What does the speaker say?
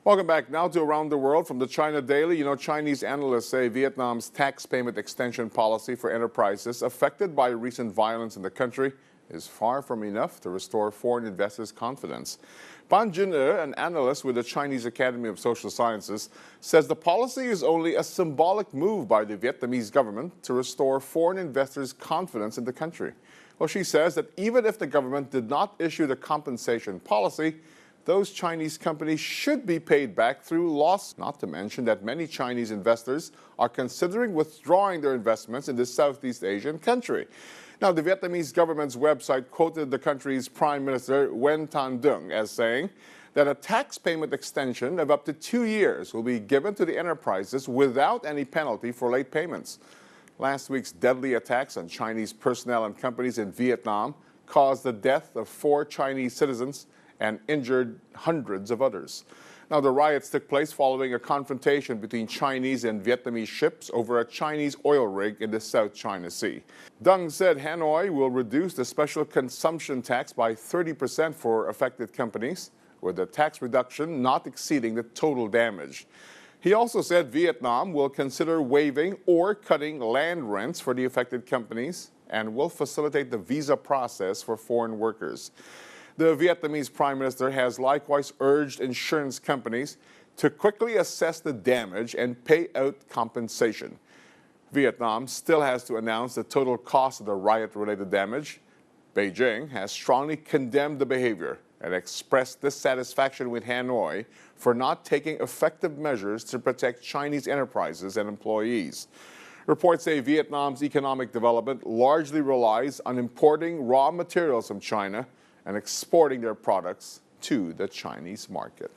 Welcome back now to Around the World from the China Daily. Chinese analysts say Vietnam's tax payment extension policy for enterprises affected by recent violence in the country is far from enough to restore foreign investors' confidence. Pan Jin-e, an analyst with the Chinese Academy of Social Sciences, says the policy is only a symbolic move by the Vietnamese government to restore foreign investors' confidence in the country. Well, she says that even if the government did not issue the compensation policy, those Chinese companies should be paid back through loss, not to mention that many Chinese investors are considering withdrawing their investments in this Southeast Asian country. Now, the Vietnamese government's website quoted the country's Prime Minister Nguyen Thanh Duong as saying that a tax payment extension of up to 2 years will be given to the enterprises without any penalty for late payments. Last week's deadly attacks on Chinese personnel and companies in Vietnam caused the death of 4 Chinese citizens and injured hundreds of others. Now, the riots took place following a confrontation between Chinese and Vietnamese ships over a Chinese oil rig in the South China Sea. Duong said Hanoi will reduce the special consumption tax by 30% for affected companies, with the tax reduction not exceeding the total damage. He also said Vietnam will consider waiving or cutting land rents for the affected companies and will facilitate the visa process for foreign workers. The Vietnamese Prime Minister has likewise urged insurance companies to quickly assess the damage and pay out compensation. Vietnam still has to announce the total cost of the riot-related damage. Beijing has strongly condemned the behavior and expressed dissatisfaction with Hanoi for not taking effective measures to protect Chinese enterprises and employees. Reports say Vietnam's economic development largely relies on importing raw materials from China and exporting their products to the Chinese market.